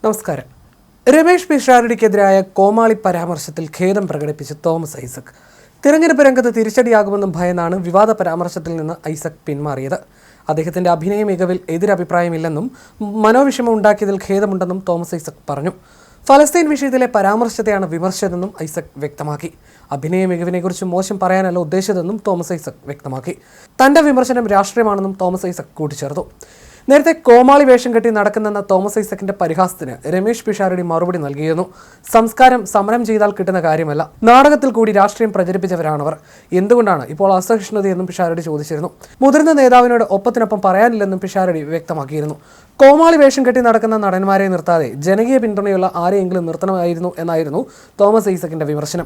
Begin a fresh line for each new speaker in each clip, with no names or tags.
നമസ്കാരം. രമേഷ് പിഷാരടിക്കെതിരായ കോമാളി പരാമർശത്തിൽ ഖേദം പ്രകടിപ്പിച്ച് തോമസ് ഐസക്. തിരഞ്ഞെടുപ്പ് രംഗത്ത് തിരിച്ചടിയാകുമെന്നും ഭയന്നാണ് വിവാദ പരാമർശത്തിൽ നിന്ന് ഐസക് പിന്മാറിയത്. അദ്ദേഹത്തിന്റെ അഭിനയ മികവിൽ എതിരഭിപ്രായമില്ലെന്നും മനോവിഷമം ഉണ്ടാക്കിയതിൽ ഖേദമുണ്ടെന്നും തോമസ് ഐസക് പറഞ്ഞു. ഫലസ്തീൻ വിഷയത്തിലെ പരാമർശത്തെയാണ് വിമർശിച്ചതെന്നും ഐസക് വ്യക്തമാക്കി. അഭിനയ മികവിനെക്കുറിച്ച് മോശം പറയാനല്ല ഉദ്ദേശിച്ചതെന്നും തോമസ് ഐസക് വ്യക്തമാക്കി. തന്റെ വിമർശനം രാഷ്ട്രീയമാണെന്നും തോമസ് ഐസക് കൂട്ടിച്ചേർത്തു. നേരത്തെ കോമാളി വേഷം കെട്ടി നടക്കുന്നെന്ന തോമസ് ഐസക്കിന്റെ പരിഹാസത്തിന് രമേഷ് പിഷാരടി മറുപടി നൽകിയിരുന്നു. സംസ്കാരം സമരം ചെയ്താൽ കിട്ടുന്ന കാര്യമല്ല, നാടകത്തിൽ കൂടി രാഷ്ട്രീയം പ്രചരിപ്പിച്ചവരാണവർ. എന്തുകൊണ്ടാണ് ഇപ്പോൾ അസഹിഷ്ണുതയെന്നും പിഷാരടി ചോദിച്ചിരുന്നു. മുതിർന്ന നേതാവിനോട് ഒപ്പത്തിനൊപ്പം പറയാനില്ലെന്നും പിഷാരടി വ്യക്തമാക്കിയിരുന്നു. കോമാളി വേഷം കെട്ടി നടക്കുന്ന നടന്മാരെ നിർത്താതെ ജനകീയ പിന്തുണയുള്ള ആരെയെങ്കിലും നിർത്തണമായിരുന്നു എന്നായിരുന്നു തോമസ് ഐസക്കിന്റെ വിമർശനം.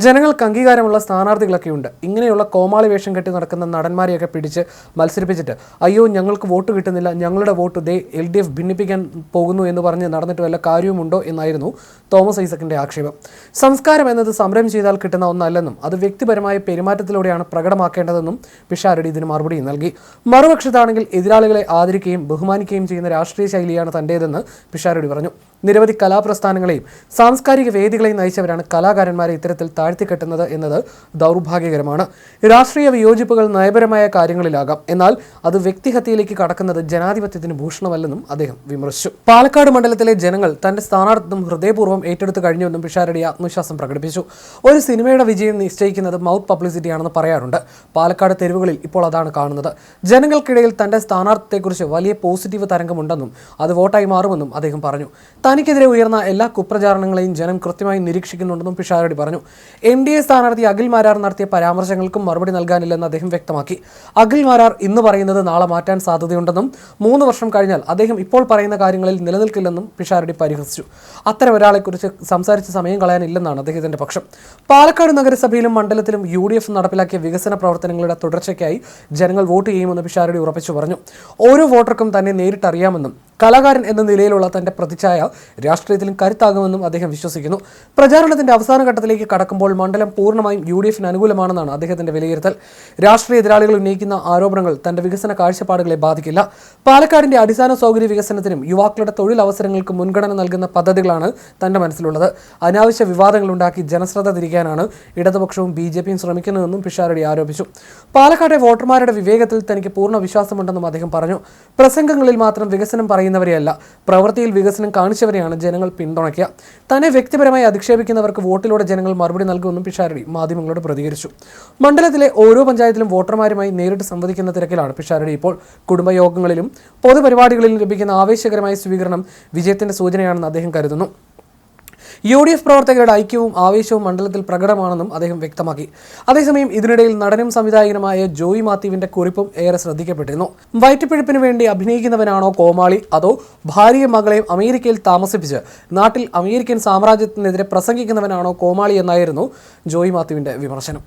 ജനങ്ങൾക്ക് അംഗീകാരമുള്ള സ്ഥാനാർത്ഥികളൊക്കെയുണ്ട്. ഇങ്ങനെയുള്ള കോമാളി വേഷം കെട്ടി നടക്കുന്ന നടന്മാരെയൊക്കെ പിടിച്ച് മത്സരിപ്പിച്ചിട്ട് അയ്യോ ഞങ്ങൾക്ക് വോട്ട് കിട്ടുന്നില്ല, ഞങ്ങളുടെ വോട്ട് LDF ഭിന്നിപ്പിക്കാൻ പോകുന്നു എന്ന് പറഞ്ഞ് നടന്നിട്ട് വല്ല കാര്യവുമുണ്ടോ എന്നായിരുന്നു തോമസ് ഐസക്കിന്റെ ആക്ഷേപം. സംസ്കാരം എന്നത് സമരം ചെയ്താൽ കിട്ടുന്ന ഒന്നല്ലെന്നും അത് വ്യക്തിപരമായ പെരുമാറ്റത്തിലൂടെയാണ് പ്രകടമാക്കേണ്ടതെന്നും പിഷാരടി ഇതിന് മറുപടി നൽകി. മറുപക്ഷത്താണെങ്കിൽ എതിരാളികളെ ആദരിക്കുകയും ബഹുമാനിക്കുകയും ചെയ്യുന്ന രാഷ്ട്രീയ ശൈലിയാണ് തന്റേതെന്ന് പിഷാരടി പറഞ്ഞു. നിരവധി കലാപ്രസ്ഥാനങ്ങളെയും സാംസ്കാരിക വേദികളെയും നയിച്ചവരാണ് കലാകാരന്മാരെ ഇത്തരത്തിൽ താഴ്ത്തിക്കെട്ടുന്നത് എന്നത് ദൗർഭാഗ്യകരമാണ്. രാഷ്ട്രീയ വിയോജിപ്പുകൾ നയപരമായ കാര്യങ്ങളിലാകാം, എന്നാൽ അത് വ്യക്തിഹത്യയിലേക്ക് കടക്കുന്നത് ജനാധിപത്യത്തിന് ഭൂഷണമല്ലെന്നും അദ്ദേഹം വിമർശിച്ചു. പാലക്കാട് മണ്ഡലത്തിലെ ജനങ്ങൾ തന്റെ സ്ഥാനാർത്ഥിത്വം ഹൃദയപൂർവ്വം ഏറ്റെടുത്തു കഴിഞ്ഞുവെന്നും പിഷാരടി ആത്മവിശ്വാസം പ്രകടിപ്പിച്ചു. ഒരു സിനിമയുടെ വിജയം നിശ്ചയിക്കുന്നത് മൗത്ത് പബ്ലിസിറ്റിയാണെന്ന് പറയാറുണ്ട്. പാലക്കാട് തെരുവുകളിൽ ഇപ്പോൾ അതാണ് കാണുന്നത്. ജനങ്ങൾക്കിടയിൽ തന്റെ സ്ഥാനാർത്ഥിത്വത്തെക്കുറിച്ച് വലിയ പോസിറ്റീവ് തരംഗമുണ്ടെന്നും അത് വോട്ടായി മാറുമെന്നും അദ്ദേഹം പറഞ്ഞു. തനിക്കെതിരെ ഉയർന്ന എല്ലാ കുപ്രചാരണങ്ങളെയും ജനം കൃത്യമായി നിരീക്ഷിക്കുന്നുണ്ടെന്നും പിഷാരടി പറഞ്ഞു. NDA സ്ഥാനാർത്ഥി അഖിൽ മാരാർ നടത്തിയ പരാമർശങ്ങൾക്കും മറുപടി നൽകാനില്ലെന്ന് അദ്ദേഹം വ്യക്തമാക്കി. അഖിൽ മാരാർ ഇന്ന് പറയുന്നത് നാളെ മാറ്റാൻ സാധ്യതയുണ്ടെന്നും 3 വർഷം കഴിഞ്ഞാൽ അദ്ദേഹം ഇപ്പോൾ പറയുന്ന കാര്യങ്ങളിൽ നിലനിൽക്കില്ലെന്നും പിഷാരടി പരിഹസിച്ചു. അത്തരം ഒരാളെക്കുറിച്ച് സംസാരിച്ച് സമയം കളയാനില്ലെന്നാണ് അദ്ദേഹത്തിന്റെ പക്ഷം. പാലക്കാട് നഗരസഭയിലും മണ്ഡലത്തിലും UDF നടപ്പിലാക്കിയ വികസന പ്രവർത്തനങ്ങളുടെ തുടർച്ചയ്ക്കായി ജനങ്ങൾ വോട്ട് ചെയ്യുമെന്ന് പിഷാരടി ഉറപ്പിച്ചു പറഞ്ഞു. ഓരോ വോട്ടർക്കും തന്നെ നേരിട്ടറിയാമെന്നും കലാകാരൻ എന്ന നിലയിലുള്ള തന്റെ പ്രതിച്ഛായ രാഷ്ട്രീയത്തിലും കരുത്താകുമെന്നും അദ്ദേഹം വിശ്വസിക്കുന്നു. പ്രചാരണത്തിന്റെ അവസാന ഘട്ടത്തിലേക്ക് കടക്കുമ്പോൾ മണ്ഡലം പൂർണ്ണമായും UDFന് അനുകൂലമാണെന്നാണ് അദ്ദേഹത്തിന്റെ വിലയിരുത്തൽ. രാഷ്ട്രീയ എതിരാളികൾ ഉന്നയിക്കുന്ന ആരോപണങ്ങൾ തന്റെ വികസന കാഴ്ചപ്പാടുകളെ ബാധിക്കില്ല. പാലക്കാടിന്റെ അടിസ്ഥാന സൗകര്യ വികസനത്തിനും യുവാക്കളുടെ തൊഴിലവസരങ്ങൾക്ക് മുൻഗണന നൽകുന്ന പദ്ധതികളാണ് തന്റെ മനസ്സിലുള്ളത്. അനാവശ്യ വിവാദങ്ങൾ ഉണ്ടാക്കി ജനശ്രദ്ധ തിരിക്കാനാണ് ഇടതുപക്ഷവും BJPയും ശ്രമിക്കുന്നതെന്നും പിഷാരടി ആരോപിച്ചു. പാലക്കാട്ടെ വോട്ടർമാരുടെ വിവേകത്തിൽ തനിക്ക് പൂർണ്ണ വിശ്വാസമുണ്ടെന്നും അദ്ദേഹം പറഞ്ഞു. പ്രസംഗങ്ങളിൽ മാത്രം വികസനം പറയുന്നവരെയല്ല, പ്രവൃത്തിയിൽ വികസനം കാണിച്ചവരെയാണ് ജനങ്ങൾ പിന്തുണയ്ക്കുക. തന്നെ വ്യക്തിപരമായി അധിക്ഷേപിക്കുന്നവർക്ക് വോട്ടിലൂടെ ജനങ്ങൾ മറുപടി നൽകുമെന്നും പിഷാരടി മാധ്യമങ്ങളോട് പ്രതികരിച്ചു. മണ്ഡലത്തിലെ ഓരോ പഞ്ചായത്തിലും വോട്ടർമാരുമായി നേരിട്ട് സംവദിക്കുന്ന തിരക്കിലാണ് പിഷാരടി ഇപ്പോൾ. കുടുംബയോഗങ്ങളിലും പൊതുപരിപാടികളിലും ലഭിക്കുന്ന ആവേശകരമായ സ്വീകരണം വിജയത്തിന്റെ സൂചനയാണെന്ന് അദ്ദേഹം കരുതുന്നു. UDF പ്രവർത്തകരുടെ ഐക്യവും ആവേശവും മണ്ഡലത്തിൽ പ്രകടമാണെന്നും അദ്ദേഹം വ്യക്തമാക്കി. അതേസമയം ഇതിനിടയിൽ നടനും സംവിധായകനുമായ ജോയി മാത്യുവിന്റെ കുറിപ്പും ഏറെ ശ്രദ്ധിക്കപ്പെട്ടിരുന്നു. വയറ്റിപ്പിഴപ്പിന് വേണ്ടി അഭിനയിക്കുന്നവനാണോ കോമാളി, അതോ ഭാര്യയും മകളെയും അമേരിക്കയിൽ താമസിപ്പിച്ച് നാട്ടിൽ അമേരിക്കൻ സാമ്രാജ്യത്തിനെതിരെ പ്രസംഗിക്കുന്നവനാണോ കോമാളി എന്നായിരുന്നു ജോയി മാത്യുവിന്റെ വിമർശനം.